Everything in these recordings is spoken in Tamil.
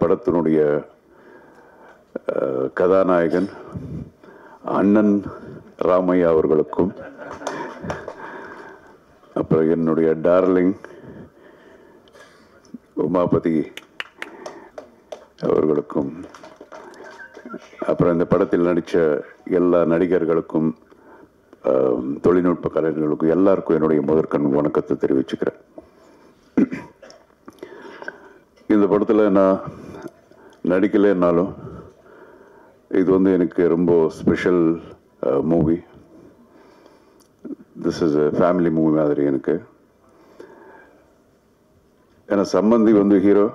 படத்தினுடைய கதாநாயகன் அண்ணன் ராமையா அவர்களுக்கும், அப்புறம் என்னுடைய டார்லிங் உமாபதி அவர்களுக்கும், அப்புறம் இந்த படத்தில் நடித்த எல்லா நடிகர்களுக்கும், தொழில்நுட்ப கலைஞர்களுக்கும் எல்லாருக்கும் என்னுடைய முதற்கண் வணக்கத்தை தெரிவிச்சுக்கிறேன். இந்த படத்தில் நான் நடிக்கலைன்னாலும் இது வந்து எனக்கு ரொம்ப special movie. This is a family movie மாதிரி எனக்கு. ஏன்னா சம்பந்தி வந்து ஹீரோ,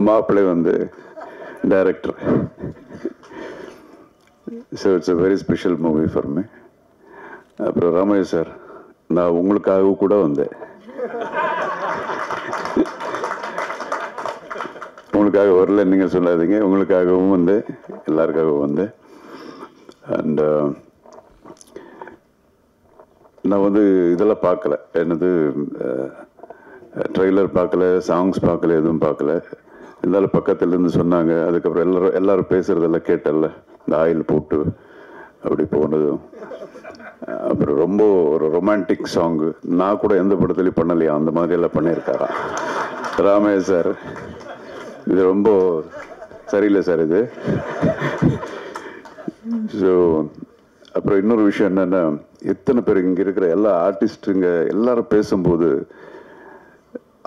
மாப்பிள்ளை வந்து director. So it's a very special movie for me. அப்புறம் ராமையா சார், நான் உங்களுக்காக கூட வந்தேன், உங்களுக்காக வரல நீங்கள் சொல்லாதீங்க, உங்களுக்காகவும் வந்து எல்லாருக்காகவும் வந்தேன். அண்ட் நான் வந்து இதெல்லாம் பார்க்கல, என்னது ட்ரெய்லர் பார்க்கல, சாங்ஸ் பார்க்கல, எதுவும் பார்க்கல. இருந்தாலும் பக்கத்துலேருந்து சொன்னாங்க. அதுக்கப்புறம் எல்லாரும் பேசுகிறதெல்லாம் கேட்டல, இந்த ஆயில் போட்டு அப்படி போனதும். அப்புறம் ரொம்ப ஒரு ரொமான்டிக் சாங்கு நான் கூட எந்த படத்துலையும் பண்ணலையா, அந்த மாதிரியெல்லாம் பண்ணியிருக்காரா ராமையா சார். இது ரொம்ப சரியில்லை சார் இது. ஸோ அப்புறம் இன்னொரு விஷயம் என்னென்னா, எத்தனை பேர் இங்கே இருக்கிற எல்லா ஆர்டிஸ்ட்டுங்க எல்லாரும் பேசும்போது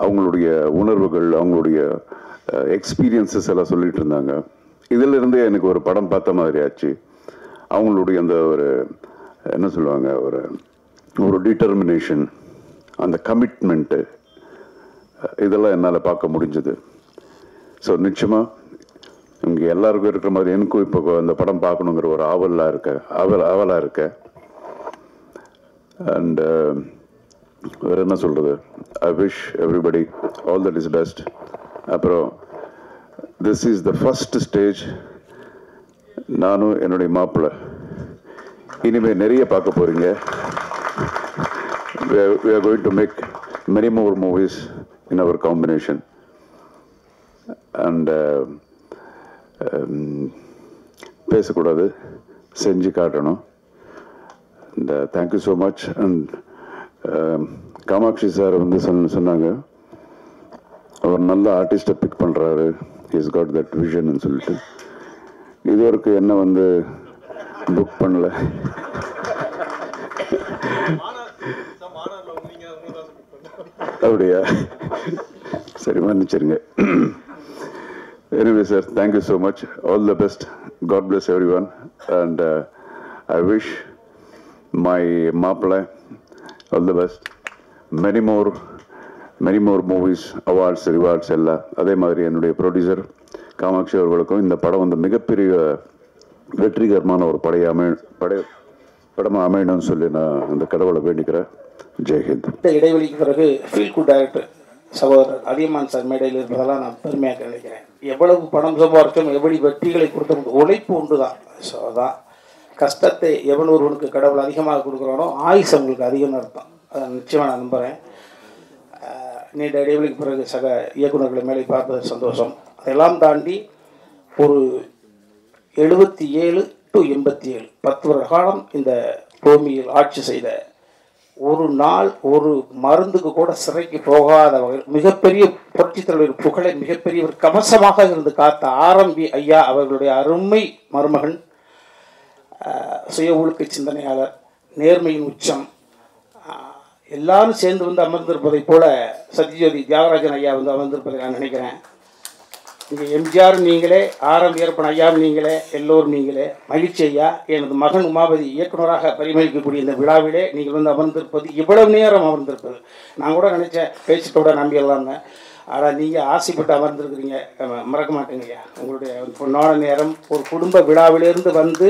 அவங்களுடைய உணர்வுகள், அவங்களுடைய எக்ஸ்பீரியன்ஸஸ் எல்லாம் சொல்லிட்டு இருந்தாங்க. இதிலிருந்தே எனக்கு ஒரு படம் பார்த்த மாதிரி ஆச்சு. அவங்களுடைய அந்த ஒரு என்ன சொல்லுவாங்க, ஒரு டிட்டர்மினேஷன், அந்த கமிட்மெண்ட்டு, இதெல்லாம் என்னால் பார்க்க முடிஞ்சது. ஸோ நிச்சயமாக இங்கே எல்லாருக்கும் இருக்கிற மாதிரி எனக்கும் இப்போ அந்த படம் பார்க்கணுங்கிற ஒரு ஆவலாக இருக்க. அண்ட் வேறு என்ன சொல்கிறது, I wish everybody all that is best. அப்புறம் this is the first stage. நானும் என்னுடைய மாப்பிள்ளை இனிமேல் நிறைய பார்க்க போகிறீங்க. we are going to make many more movies in our combination. And பேசக்கூடாது, செஞ்சு காட்டணும். And thank you so much. And Kamatchi sir வந்து சொன்னாங்க, அவர் நல்ல ஆர்டிஸ்டை பிக் பண்ணுறாரு, ஹீஸ் காட் தட் விஷன் சொல்லிட்டு. இது வரைக்கும் என்ன வந்து புக் பண்ணல. அப்படியா, சரி மன்னிச்சிருங்க. Anyway, sir, thank you so much. All the best. God bless everyone. And I wish my Maapla all the best. Many more movies, awards, rewards எல்லாம். அதே மாதிரி என்னுடைய ப்ரொடியூசர் காமாட்சி அவர்களுக்கும் இந்த படம் வந்து மிகப்பெரிய வெற்றிகரமான ஒரு படமாக அமையணும்னு சொல்லி நான் அந்த கடவுளை வேண்டிக்கிறேன். ஜெய்ஹிந்த். இடைவெளிக்கு பிறகு ஃபீல் குட் டைரக்டர் சகோதரர் அதியமான் சார் மேடையில் இருப்பதெல்லாம் நான் பெருமையாக நினைக்கிறேன். எவ்வளவு பணம் சம்பாதித்தோம், எவ்வளவு வெற்றிகளை கொடுத்த உழைப்பு உண்டு தான். ஸோ அதான் கஷ்டத்தை எவ்வளோ ஒருவனுக்கு கடவுள் அதிகமாக கொடுக்குறானோ ஆயுசு அவங்களுக்கு அதிகம் அர்த்தம். அதை நிச்சயமாக நான் நம்புகிறேன். நீண்ட இடைவெளிக்கு பிறகு சக இயக்குநர்களை மேலே பார்ப்பது சந்தோஷம். அதெல்லாம் தாண்டி ஒரு 77 to 87 10 வருட காலம் இந்த பூமியில் ஆட்சி செய்த, ஒரு நாள் ஒரு மருந்துக்கு கூட சிறைக்கு போகாத வகையில் மிகப்பெரிய புரட்சித் தலைவர் புகழை மிகப்பெரிய ஒரு கவசமாக இருந்து காத்த ஆரம்பி ஐயா அவர்களுடைய அருமை மருமகன், சுய ஒழுக்க சிந்தனையாளர், நேர்மையின் உச்சம், எல்லாரும் சேர்ந்து வந்து அமர்ந்திருப்பதை போல சத்யஜோதி தியாகராஜன் ஐயா வந்து அமர்ந்திருப்பதை நான் நினைக்கிறேன். இங்கே எம்ஜிஆர் நீங்களே, ஆரம்பி ஏற்பன் ஐயாவும் நீங்களே, எல்லோரும் நீங்களே. மகிழ்ச்சி ஐயா. எனது மகன் உமாபதி இயக்குநராக பரிமளிக்கக்கூடிய இந்த விழாவிலே நீங்கள் வந்து அமர்ந்திருப்பது, இவ்வளவு நேரம் அமர்ந்திருப்பது, நான் கூட நினச்சேன் பேசிட்டோட நம்பிடலாம்னு. ஆனால் நீங்கள் ஆசைப்பட்டு அமர்ந்திருக்கிறீங்க, மறக்க மாட்டேங்க ஐயா. உங்களுடைய பொன்னான நேரம், ஒரு குடும்ப விழாவிலிருந்து வந்து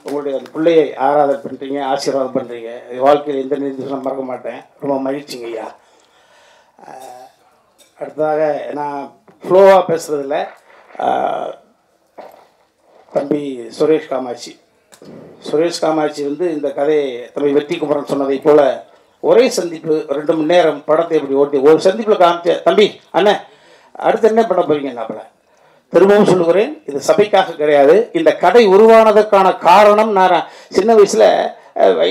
உங்களுடைய அந்த பிள்ளையை ஆராதனை பண்ணுறீங்க, ஆசீர்வாதம் பண்ணுறீங்க. வாழ்க்கையில் எந்த நிதிஷம் மறக்க மாட்டேன். ரொம்ப மகிழ்ச்சிங்க ஐயா. அடுத்ததாக நான் ஃப்ளோவாக பேசுகிறதில்ல, தம்பி சுரேஷ் காமாட்சி வந்து இந்த கதையை தம்பி வெற்றி குமரன் சொன்னதை போல் ஒரே சந்திப்பு 2 மணி நேரம் படத்தை இப்படி ஓட்டி ஒரு சந்திப்பில் காமிச்ச தம்பி அண்ணன் அடுத்து என்ன பண்ண போறீங்க நம்மள? திரும்பவும் சொல்லுகிறேன், இது சபைக்காக கிடையாது. இந்த கதை உருவானதற்கான காரணம், நான் சின்ன வயசுல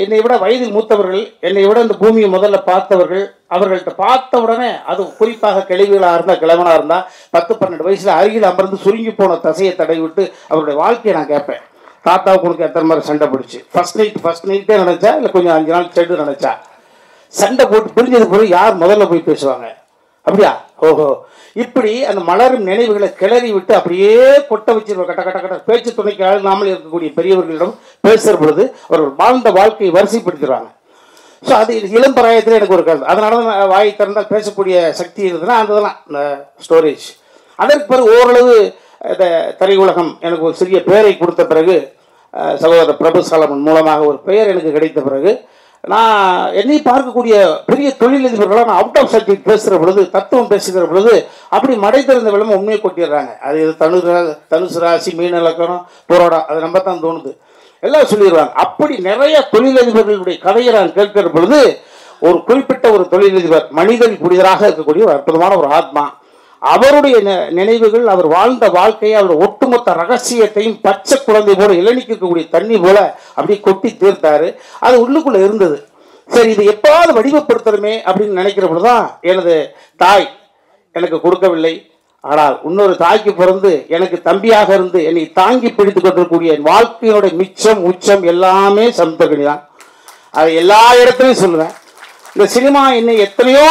என்னை விட வயதில் மூத்தவர்கள், என்னை விட இந்த பூமியை முதல்ல பார்த்தவர்கள், அவர்கள்ட்ட பார்த்த உடனே, அது குறிப்பாக கிழவிகளாக இருந்தால், கிழவனாக இருந்தால் 10-12 வயசில் அருகில் அமர்ந்து சுருங்கி போன தசையை தடவி விட்டு அவருடைய வாழ்க்கையை நான் கேட்பேன். தாத்தாவுக்கு உனக்கு எத்தனை மாதிரி சண்டை பிடிச்சி, ஃபர்ஸ்ட் நைட்டே நினச்சா இல்லை கொஞ்சம் 5 நாள் சென்று நினச்சா, சண்டை போட்டு பிரிஞ்சது பிறகு யார் முதல்ல போய் பேசுவாங்க? அப்படியா? ஓஹோ. இப்படி அந்த மலரும் நினைவுகளை கிளறி விட்டு அப்படியே கொட்ட வச்சிருவோம். கட்ட கட்ட கட்ட பேச்சு துணைக்கு ஆளாமல் இருக்கக்கூடிய பெரியவர்களிடம் பேசுகிற பொழுது அவர்கள் வாழ்ந்த வாழ்க்கையை வரிசைப்படுத்திடுவாங்க. ஸோ அது இளம் பிராயத்தில் எனக்கு ஒரு கருத்து. அதனால தான் வாய் திறந்தால் பேசக்கூடிய சக்தி இருந்ததுன்னா அதுதான் இந்த ஸ்டோரேஜ். அதற்கு பிறகு ஓரளவு இந்த திரையுலகம் எனக்கு ஒரு சிறிய பெயரை கொடுத்த பிறகு, சகோதரர் பிரபு சாலமன் மூலமாக ஒரு பெயர் எனக்கு கிடைத்த பிறகு, நான் என்னை பார்க்கக்கூடிய பெரிய தொழிலதிபர்களாக நான் அவுட் ஆஃப் சப்ஜெக்ட் பேசுகிற பொழுது, தத்துவம் பேசுகிற பொழுது அப்படி மடை திறந்த விளம்பரம் உண்மையை கொட்டிடுறாங்க. அது இது தனுசு ராசி, மீன இலக்கணம், போராடம், அது நம்ம தான் தோணுது, எல்லாம் சொல்லிடுவாங்க. அப்படி நிறைய தொழிலதிபர்களுடைய கதையை நான் கேட்கிற பொழுது, ஒரு குறிப்பிட்ட ஒரு தொழிலதிபர் மனிதன் புனிதராக இருக்கக்கூடிய ஒரு அற்புதமான ஒரு ஆத்மா, அவருடைய நினைவுகள், அவர் வாழ்ந்த வாழ்க்கையை, அவர் ஒட்டுமொத்த ரகசியத்தையும் பச்சை குழந்தை போல இளநிக்கக்கூடிய தண்ணி போல அப்படி கொட்டி தீர்த்தாரு. அது உள்ளுக்குள்ள இருந்தது. சரி, இது எப்பாவது வடிவப்படுத்தணுமே அப்படின்னு நினைக்கிற பொழுதுதான் எனது தாய் எனக்கு கொடுக்கவில்லை. ஆனால் இன்னொரு தாய்க்கு பிறந்து எனக்கு தம்பியாக இருந்து என்னை தாங்கி பிடித்து கொண்டிருக்கக்கூடிய வாழ்க்கையினுடைய மிச்சம் உச்சம் எல்லாமே சமுத்திரக்கனி தான். அதை எல்லா இடத்துலையும் சொல்லுவேன். இந்த சினிமா என்னை எத்தனையோ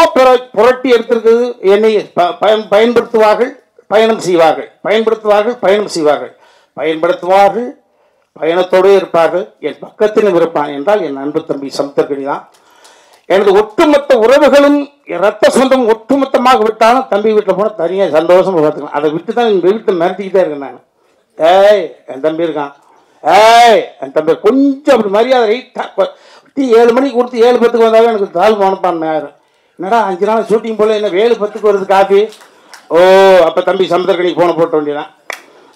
புரட்டி எடுத்திருக்குது. என்னை பயன்படுத்துவார்கள், பயணம் செய்வார்கள், பயன்படுத்துவார்கள், பயணம் செய்வார்கள், பயன்படுத்துவார்கள், பயணத்தோடு இருப்பார்கள். என் பக்கத்திலும் இருப்பான் என்றால் என் அன்பு தம்பி சமுத்திரக்கனி தான். எனது ஒட்டுமொத்த உறவுகளும் ரத்த சொந்தம் ஒட்டுமொத்தமாக விட்டாலும் தம்பி வீட்டில் போனால் தனியாக சந்தோஷமாக பார்த்துக்கலாம். அதை விட்டு தான் என் வீட்டை மிரட்டிக்கிட்டே இருக்கேன் நான். ஏய் என் தம்பி இருக்கான், ஏய் என் தம்பி கொஞ்சம் அப்படி மரியாதை 7 மணிக்கு கொடுத்து 7:10 வந்தாவே எனக்கு தாழ்வு அனுப்பான். என்னடா 5 நாள் ஷூட்டிங் போல என்ன 7:10 வருது காஃபி? ஓ, அப்போ தம்பி சமுத்திரக்கனிக்கு போன போட்ட வேண்டியதான்.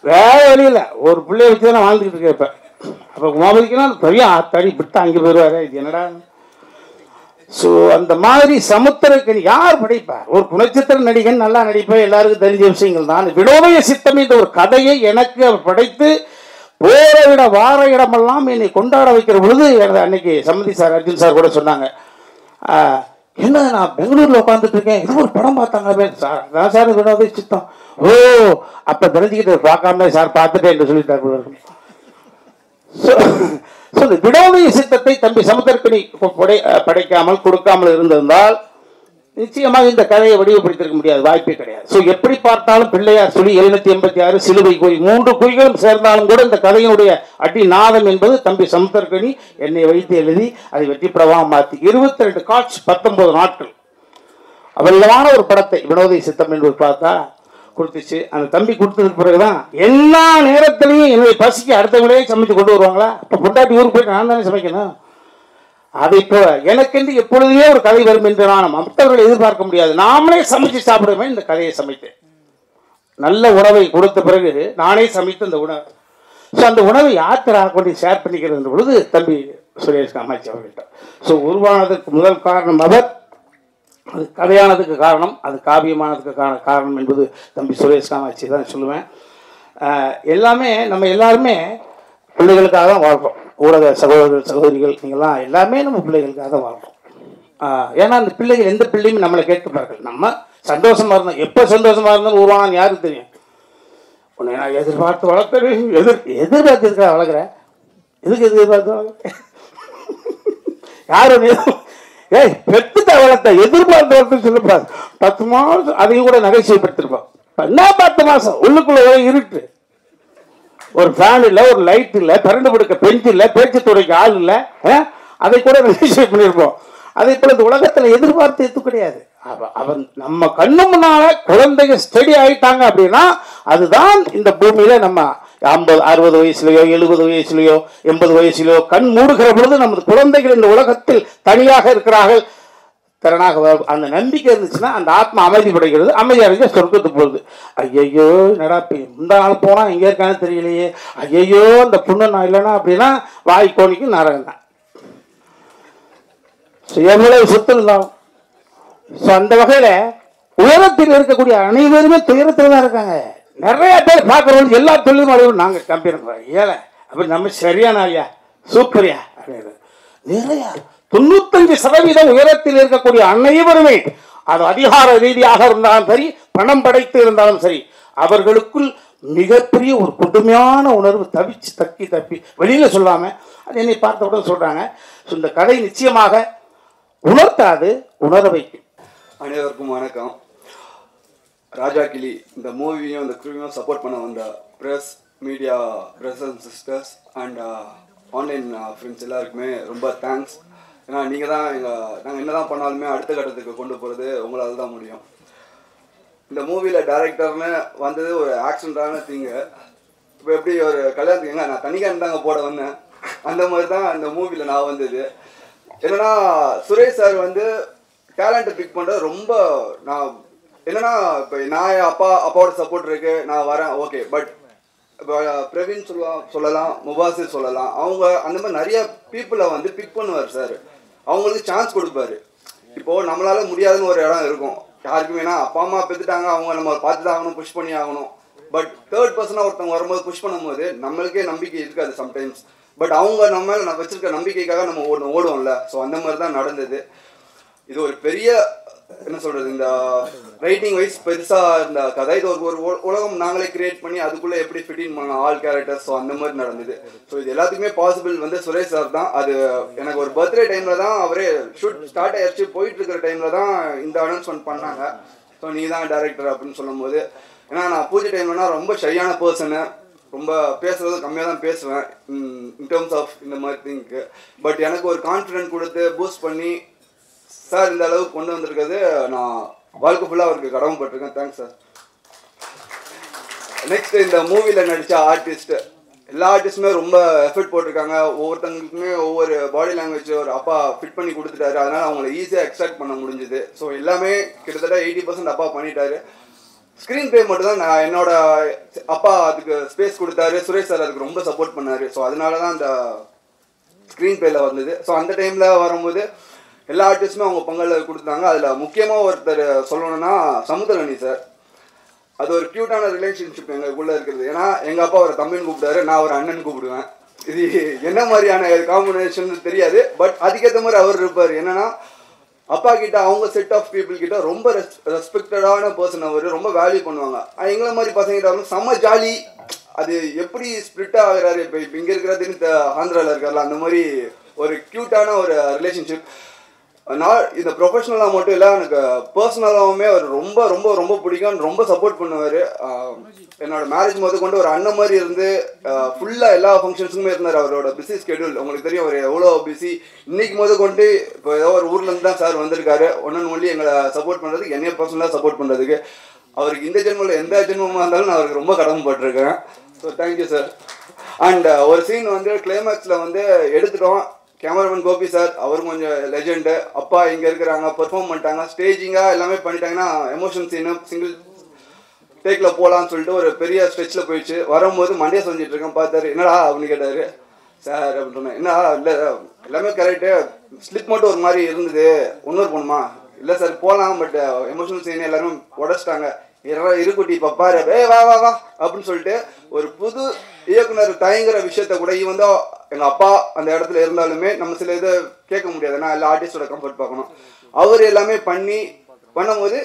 வேற வழியில் ஒரு பிள்ளைய வச்சு தான் நான் வாழ்ந்துக்கிட்டு இருக்கேன். இப்போ அப்போ உமாபதிக்குன்னா பெரிய ஆத்தாடி விட்டு அங்கே போயிடுவாரு. இது என்னடா? ஸோ அந்த மாதிரி சமுத்திரக்கனி யார் படைப்பார்? ஒரு குணச்சித்திர நடிகன் நல்லா நடிப்பார், எல்லாருக்கும் தெரிஞ்ச விஷயங்கள் தான். வினோதய சித்தம் இந்த ஒரு கதையை எனக்கு அவர் படைத்து போற இட வார இடமெல்லாம் என்னை கொண்டாட வைக்கிற பொழுது, எனது அன்னைக்கு சம்மதி சார், அர்ஜுன் சார் கூட சொன்னாங்க, என்ன நான் பெங்களூரில் உட்காந்துட்டு இருக்கேன், இது ஒரு படம் பார்த்தாங்க சார். அதான் சார் வினோதய சித்தம். ஓ, அப்போ தெரிஞ்சுக்கிட்டு பார்க்காம சார் பார்த்துட்டேன் என்று சொல்லிட்டார். சொல்லு, வினோதய சித்தத்தை தம்பி சமுத்திரக்கனி படைக்காமல் கொடுக்காமல் இருந்திருந்தால் நிச்சயமாக இந்த கதையை வடிவப்படுத்திருக்க முடியாது, வாய்ப்பே கிடையாது. ஸோ எப்படி பார்த்தாலும் பிள்ளையார் சொல்லி 786 சிலுவை குறி 3 குறிகளும் சேர்ந்தாலும் கூட இந்த கதையினுடைய அடிநாதம் என்பது தம்பி சமுத்திரக்கனி என்னை வைத்து எழுதி அதை வெற்றி பிரபாவம் மாற்றி 22 காட்சி 19 நாட்கள் அவ்வளவான ஒரு படத்தை வினோதய சித்தம் என்று பார்த்தா கொடுத்துச்சு. அந்த தம்பி கொடுத்ததுக்கு பிறகுதான் எல்லா நேரத்திலையும் என்னுடைய பசிக்கு அடுத்தவங்களே சமைத்து கொண்டு வருவாங்களா? அப்போ பொண்டாட்டி ஊருக்கு போயிட்டு நான் தானே சமைக்கணும். அதை போல எனக்கென்று எப்பொழுதுமே ஒரு கதை வரும் என்று நான் மற்றவர்களை எதிர்பார்க்க முடியாது. நாமளே சமைச்சு சாப்பிடுவேன். இந்த கதையை சமைத்தேன். நல்ல உணவை கொடுத்த பிறகு நானே சமைத்து அந்த உணவு. ஸோ அந்த உணவை யாத்திராக கொண்டு ஷேர் பண்ணிக்கிறது பொழுது தம்பி சுரேஷ் காமாட்சி அவர்கிட்ட. ஸோ உருவானதுக்கு முதல் காரணம் அவர், அது கதையானதுக்கு காரணம், அது காவியமானதுக்கு காரணம் என்பது தம்பி சுரேஷ் காமாட்சி தான் சொல்லுவேன். எல்லாமே நம்ம எல்லாருமே பிள்ளைகளுக்காக தான் வாழ்கிறோம். ஊடக சகோதரர்கள் சகோதரிகள் நீங்கள்லாம் எல்லாமே நம்ம பிள்ளைகளுக்காக தான் வாழ்கிறோம். ஏன்னா அந்த பிள்ளைகள் எந்த பிள்ளையும் நம்மளை கேட்கப்பார்கள். நம்ம சந்தோஷமாக இருந்தோம், எப்போ சந்தோஷமாக இருந்தாலும் உருவானான்னு யாருக்கு தெரியும்? உன்னை நான் எதிர்பார்த்து வளர்க்குறேன். எதிர்பார்த்து இருக்கா வளர்க்குறேன்? எதுக்கு எதிர்பார்த்து வளர்க்குறேன்? யாரும் ஏய் பெற்றுட்ட வளர்த்த எதிர்பார்த்து வளர்த்து சொல்லக்கூடாது. 10 மாதம் அதையும் கூட நகைச்சுவைப்படுத்திருப்போம். என்ன 10 மாதம் உள்ளுக்குள்ள ஒரே இருட்டு, ஒரு ஃபேன் இல்லை, ஒரு லைட் இல்லை, கரண்ட் படுக்க பெஞ்ச் இல்லை, பேச்சு துறைக்கு ஆள் இல்லை, அதை கூட நகைச்சுவை பண்ணியிருப்போம். அதே போல இந்த உலகத்தில் எதிர்பார்த்து எது கிடையாது. அவன் நம்ம கண்ணு முன்னால குழந்தைங்க ஸ்டடி ஆயிட்டாங்க அப்படின்னா அதுதான் இந்த பூமியில நம்ம 50 60 வயசுலையோ 70 வயசுலையோ 80 வயசுலையோ கண் மூடுகிற பொழுது நமது குழந்தைகள் இந்த உலகத்தில் தனியாக இருக்கிறார்கள், திறனாக அந்த நம்பிக்கை இருந்துச்சுன்னா அந்த ஆத்மா அமைதி படைக்கிறது. அமைதி அடைஞ்ச சொர்க்கத்துக்கு போகுது. ஐயையோ நடா இந்த நாள் போனால் எங்கே இருக்கான்னு தெரியலையே, ஐயையோ அந்த புண்ணு நான் இல்லைன்னா அப்படின்னா வாய் கோணிக்கு நரகம் தான். ஸோ எவ்வளவு சொத்து இருந்தாலும். ஸோ அந்த வகையில் உயரத்தில் இருக்கக்கூடிய அனைவருமே துயரத்தில் தான் இருக்காங்க. நிறைய பேர் பார்க்குறவங்க எல்லா தொழிலும் நாங்கள் கம்பேர் பண்ணுறோம். ஏழை அப்படி நம்ம சரியான ஐயா சூப்பரியா அப்படின்னு நிறையா 95% உயரத்தில் இருக்கக்கூடிய அனைவருமே அது அதிகார ரீதியாக இருந்தாலும் சரி, பணம் படைத்து இருந்தாலும் சரி, அவர்களுக்குள் மிகப்பெரிய ஒரு கொடுமையான உணர்வு தவிச்சு தப்பி வெளியில் சொல்லாமல் அது என்னை பார்த்தவுடன் சொல்கிறாங்க. ஸோ இந்த கதை நிச்சயமாக உணர்த்தாது, உணர வைக்கும். அனைவருக்கும் வணக்கம். ராஜா கிளி இந்த மூவியும் இந்த க்ரூவையும் சப்போர்ட் பண்ண வந்த press, media, brothers and sisters and online friends எல்லாருக்குமே ரொம்ப தேங்க்ஸ். ஏன்னா நீங்கள் தான் நாங்கள் என்ன தான் பண்ணாலுமே அடுத்த கட்டத்துக்கு கொண்டு போகிறது உங்களால் தான் முடியும். இந்த மூவியில் டைரக்டர்னு வந்தது ஒரு ஆக்சிடென்டான திங்கு. இப்போ எப்படி ஒரு கல்யாணத்துக்கு நான் தனிக்கான் தாங்க போட வந்தேன், அந்த மாதிரி தான் இந்த மூவியில் நான் வந்தது. என்னன்னா சுரேஷ் சார் வந்து டேலண்ட்டை பிக் பண்ணுறது ரொம்ப நான் என்னன்னா இப்போ நான் அப்பாவோட சப்போர்ட் இருக்கு, நான் வரேன் ஓகே. பட் இப்போ பிரவீன் சொல்லலாம், முபாசிர் சொல்லலாம், அவங்க அந்த மாதிரி நிறைய பீப்புளை வந்து பிக் பண்ணுவார் சார். அவங்களுக்கு சான்ஸ் கொடுப்பாரு. இப்போது நம்மளால் முடியாதுன்னு ஒரு இடம் இருக்கும் யாருக்குமேனா, அப்பா அம்மா பெற்றுட்டாங்க, அவங்க நம்ம பார்த்து தான் ஆகணும், புஷ் பண்ணி ஆகணும். பட் தேர்ட் பர்சனாக ஒருத்தவங்க வரும்போது புஷ் பண்ணும்போது நம்மளுக்கே நம்பிக்கை இருக்காது சம்டைம்ஸ். பட் அவங்க நம்ம மேலே வச்சிருக்க நம்பிக்கைக்காக நம்ம ஓடுவோம்ல. ஸோ அந்த மாதிரி தான் நடந்தது. இது ஒரு பெரிய என்ன சொல்கிறது, இந்த ரைட்டிங் வைஸ் பெருசாக இருந்த கதை. இது ஒரு உலகம் நாங்களே கிரியேட் பண்ணி அதுக்குள்ளே எப்படி ஃபிட்டின் பண்ணலாம் ஆல் கேரக்டர்ஸ். ஸோ அந்த மாதிரி நடந்தது. ஸோ இது எல்லாத்துக்குமே பாசிபிள் வந்து சுரேஷ் சார் தான். அது எனக்கு ஒரு பர்த்டே டைமில் தான் அவரே ஷூட் ஸ்டார்ட் ஆகிடுச்சு, போயிட்டு இருக்கிற டைமில் தான் இந்த அனௌன்ஸ்மெண்ட் பண்ணாங்க. ஸோ நீ தான் டைரக்டர் அப்படின்னு சொல்லும் போது, ஏன்னா நான் பூஜை டைம்லனா ரொம்ப ஷையான பர்சனு, ரொம்ப பேசுறது கம்மியாக தான் பேசுவேன் இன் டேர்ம்ஸ் ஆஃப் இந்த மாதிரி திங்க்கு. பட் எனக்கு ஒரு கான்ஃபிடென்ட் கொடுத்து பூஸ்ட் பண்ணி சார் இந்த அளவுக்கு கொண்டு வந்திருக்கிறது நான் வாழ்க்கை ஃபுல்லாக அவருக்கு கடமைப்பட்டிருக்கேன். Thanks sir. நெக்ஸ்ட் இந்த மூவியில் நடித்த ஆர்டிஸ்ட் எல்லா ஆர்டிஸ்ட்டுமே ரொம்ப எஃபர்ட் போட்டிருக்காங்க. ஒவ்வொருத்தங்களுக்குமே ஒவ்வொரு பாடி லாங்குவேஜ் ஒரு அப்பா ஃபிட் பண்ணி கொடுத்துட்டாரு. அதனால் அவங்கள ஈஸியாக எக்ஸ்ட்ராக்ட் பண்ண முடிஞ்சுது. ஸோ எல்லாமே கிட்டத்தட்ட 80% அப்பா பண்ணிட்டாரு. ஸ்க்ரீன் ப்ளே மட்டும் தான் நான் என்னோட அப்பா அதுக்கு ஸ்பேஸ் கொடுத்தாரு. சுரேஷ் சார் அதுக்கு ரொம்ப சப்போர்ட் பண்ணார். ஸோ அதனால தான் அந்த ஸ்க்ரீன் ப்ளேயில் வந்தது. ஸோ அந்த டைமில் வரும்போது எல்லா ஆர்டிஸ்ட்டுமே அவங்க பங்களில் கொடுத்தாங்க. அதில் முக்கியமாக ஒருத்தர் சொல்லணும்னா சமுத்திரகனி சார். அது ஒரு க்யூட்டான ரிலேஷன்ஷிப் எங்களுக்குள்ளே இருக்கிறது. ஏன்னா எங்கள் அப்பா ஒரு தம்பின்னு கூப்பிட்டாரு, நான் ஒரு அண்ணன் கூப்பிடுவேன். இது என்ன மாதிரியான காம்பினேஷன் தெரியாது. பட் அதுக்கேற்ற மாதிரி அவர் இருப்பார். என்னன்னா அப்பா கிட்ட அவங்க செட் ஆஃப் பீப்புள் கிட்ட ரொம்ப ரெஸ்பெக்டடான பர்சன். அவர் ரொம்ப வேல்யூ பண்ணுவாங்க. எங்களை மாதிரி பசங்கிட்ட வந்து செம்ம ஜாலி. அது எப்படி ஸ்ப்ளிட் ஆகிறாரு, இப்போ இங்கே இருக்கிறது ஆந்திராவில் இருக்கார்ல, அந்த மாதிரி ஒரு க்யூட்டான ஒரு ரிலேஷன்ஷிப். நான் இந்த ப்ரொஃபஷ்னலாக மட்டும் இல்லை, எனக்கு பர்சனலாகவுமே அவர் ரொம்ப ரொம்ப ரொம்ப பிடிக்கும். ரொம்ப சப்போர்ட் பண்ணுவார். என்னோட மேரேஜ் முதல் கொண்டு ஒரு அண்ணன் மாதிரி இருந்து ஃபுல்லாக எல்லா ஃபங்க்ஷன்ஸுக்குமே இருந்தார். அவரோட பிஸி ஸ்கெடியூல் உங்களுக்கு தெரியும், அவர் எவ்வளோ பிஸி. இன்னைக்கு முதல் கொண்டு இப்போ ஏதோ ஒரு ஊர்லேருந்து தான் சார் வந்திருக்காரு. ஒன்று எங்களை சப்போர்ட் பண்ணுறதுக்கு, என்னைய பர்சனலாக சப்போர்ட் பண்ணுறதுக்கு. அவருக்கு இந்த ஜென்மத்தில் எந்த ஜென்மமாக இருந்தாலும் நான் அவருக்கு ரொம்ப கடமைப்பட்டிருக்கேன். So thank you sir. அண்ட் ஒரு சீன் வந்து கிளைமேக்ஸில் வந்து எடுத்துட்டோம். கேமராமேன் கோபி சார், அவரும் கொஞ்சம் லெஜெண்டு. அப்பா இங்கே இருக்கிறாங்க, பெர்ஃபார்ம் பண்ணிட்டாங்க, ஸ்டேஜிங்காக எல்லாமே பண்ணிட்டாங்கன்னா எமோஷன் சீனு சிங்கிள் டேக்கில் போகலான்னு சொல்லிட்டு ஒரு பெரிய ஸ்ட்ரெச்சில் போயிடுச்சு. வரும்போது மண்டே சொல்லிட்டு இருக்கேன், பார்த்தாரு, என்னடா அப்படின்னு கேட்டார். சார் அப்படின்னு சொன்னேன். என்ன இல்லை எல்லாமே கரெக்டு, ஸ்லிப் மட்டும் ஒரு மாதிரி இருந்தது, ஒன்னொரு போகணுமா? இல்லை சார் போகலாம், பட் எமோஷனல் சீன் எல்லாருமே உடச்சிட்டாங்க. இருக்குட்டி பப்பாரு வா வா வா அப்படின்னு சொல்லிட்டு ஒரு புது இயக்குனர் தயங்குற விஷயத்த கூட வந்து எங்கள் அப்பா அந்த இடத்துல இருந்தாலுமே நம்ம சில இதை கேட்க முடியாது. ஏன்னா எல்லா ஆர்டிஸ்டோட கம்ஃபர்ட் பார்க்கணும். அவர் எல்லாமே பண்ணும்போது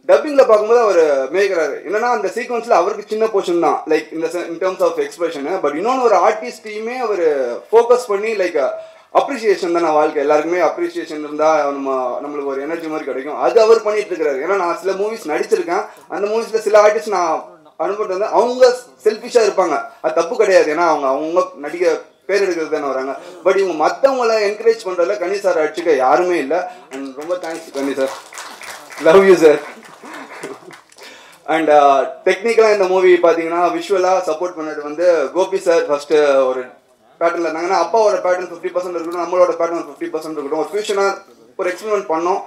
டப்பிங்கில் பார்க்கும்போது அவர் மேய்க்கிறாரு. என்னன்னா அந்த சீக்வன்ஸில் அவருக்கு சின்ன போர்ஷன் தான், like in terms of expression. But இன்னொன்று ஒரு ஆர்டிஸ்டையுமே அவர் ஃபோக்கஸ் பண்ணி லைக் அப்ரிசியேஷன் தான். வாழ்க்கை எல்லாருக்குமே அப்ரிசியேஷன் இருந்தால் நம்மளுக்கு ஒரு எனர்ஜி மாதிரி கிடைக்கும். அது அவர் பண்ணிட்டு இருக்கிறாரு. ஏன்னா நான் சில மூவிஸ் நடிச்சிருக்கேன். அந்த மூவிஸில் சில ஆர்டிஸ்ட் நான் அனுப்பிட்டு வந்து அவங்க செல்ஃபிஷாக இருப்பாங்க. அது தப்பு கிடையாது. ஏன்னா அவங்க நடிக்க பேர் எடுக்கிறது தானே வராங்க. பட் இவங்க மற்றவங்கள என்கரேஜ் பண்ணுறதுல கனி சார் அடிச்சுக்க யாருமே இல்லை. அண்ட் ரொம்ப thanks Ghani sir, love you sir. And டெக்னிக்கலாக இந்த மூவி பார்த்தீங்கன்னா விஷுவலாக சப்போர்ட் பண்ணது வந்து கோபி சார் ஃபஸ்ட்டு ஒரு பேட்டர்னில் இருந்தாங்கன்னா, அப்பாவோட பேட்டர்ன் 50% இருக்கட்டும், நம்மளோட பேட்டர்ன் 50% இருக்கட்டும், ஒரு ஃபியூஷனாக ஒரு எக்ஸ்பெரிமெண்ட் பண்ணோம்.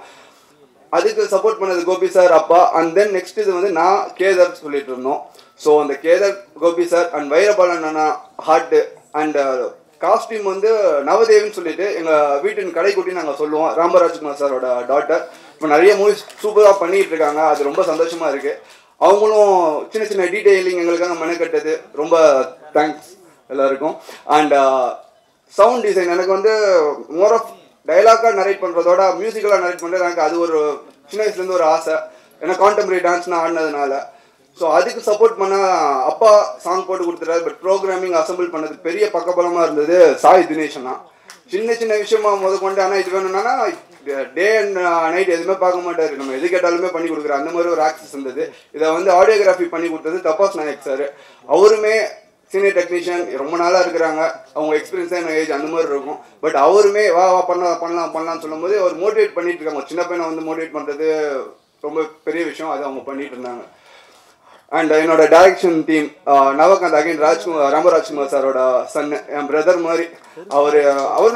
அதுக்கு சப்போர்ட் பண்ணது கோபி சார், அப்பா. அண்ட் தென் நெக்ஸ்ட் இது வந்து நான் கேதர் சொல்லிட்டு இருந்தோம். ஸோ அந்த கேதர், கோபி சார் அண்ட் வைரபாலன் அண்ணா ஹார்ட்டு அண்ட் காஸ்டியூம் வந்து நவதேவின்னு சொல்லிட்டு எங்கள் வீட்டின் கடைக்குட்டி நாங்கள் சொல்லுவோம். ராமராஜ்குமார் சாரோட டாட்டர். இப்போ நிறைய மூவிஸ் சூப்பராக பண்ணிகிட்டு இருக்காங்க. அது ரொம்ப சந்தோஷமாக இருக்குது. அவங்களும் சின்ன சின்ன டீட்டெயிலிங் எங்களுக்காக மெனக்கட்டது. ரொம்ப தேங்க்ஸ் எல்லாருக்கும். அண்ட் சவுண்ட் டிசைன் எனக்கு வந்து மோர் ஆஃப் டைலாக்காக நரேட் பண்ணுறதோட மியூசிக்கலாக நரேட் பண்ணுறது எனக்கு அது ஒரு சின்ன வயசுலேருந்து ஒரு ஆசை. ஏன்னா கான்டெம்பரரி டான்ஸ் நான் ஆடினதுனால. ஸோ அதுக்கு சப்போர்ட் பண்ண அப்பா சாங் போட்டு கொடுத்துட்டாரு. பட் ப்ரோக்ராமிங் அசம்பிள் பண்ணது பெரிய பக்கபலமாக இருந்தது சாய் தினேஷனா. சின்ன சின்ன விஷயமா முதற்கொண்டு. ஆனால் இது வேணும்னா டே அண்ட் நைட் எதுவுமே பார்க்க மாட்டார். நம்ம எது கேட்டாலுமே பண்ணி கொடுக்குற அந்த மாதிரி ஒரு ஆக்சஸ் இருந்தது. இதை வந்து ஆடியோகிராஃபி பண்ணி கொடுத்தது தபாஸ் நாயக் சார். அவருமே சீனியர் டெக்னீஷியன், ரொம்ப நாளாக இருக்கிறாங்க. அவங்க எக்ஸ்பீரியன்ஸாக என்ன ஏஜ் அந்த மாதிரி இருக்கும். பட் அவருமே வா வா பண்ணலாம்னு சொல்லும் போது அவர் மோட்டிவேட் பண்ணிட்டு இருக்காங்க. சின்ன பையனை வந்து மோட்டிவேட் பண்ணுறது ரொம்ப பெரிய விஷயம். அது அவங்க பண்ணிட்டு இருந்தாங்க. அண்ட் என்னோட டைரக்ஷன் டீம் நவகாந்த் அகைன் ராமராஜ்குமார் சாரோட சன், என் பிரதர் மாதிரி. அவர்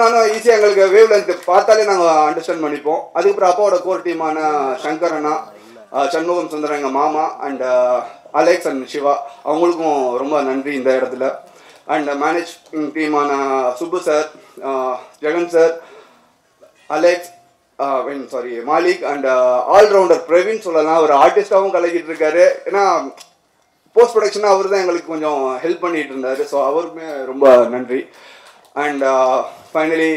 நானும் ஈஸியாக எங்களுக்கு வேவ் லென்த் பார்த்தாலே நாங்கள் அண்டர்ஸ்டாண்ட் பண்ணிப்போம். அதுக்கப்புறம் அப்பாவோட கோர் டீமான சங்கர் அண்ணா, சண்முகம் சுந்தரம் எங்கள் மாமா, அண்ட் அலெக்ஸ் அண்ட் சிவா, அவங்களுக்கும் ரொம்ப நன்றி இந்த இடத்துல. அண்ட் மேனேஜிங் டீமான Subbu sir, Jagan sir, Alex, Malik, and allrounder Praveen சொல்லலாம். ஒரு ஆர்டிஸ்டாகவும் கலக்கிட்டு இருக்காரு. ஏன்னா போஸ்ட் ப்ரொடக்ஷனாக அவர் தான் எங்களுக்கு கொஞ்சம் ஹெல்ப் பண்ணிட்டு இருந்தார். ஸோ அவருக்குமே ரொம்ப நன்றி. அண்ட் ஃபைனலி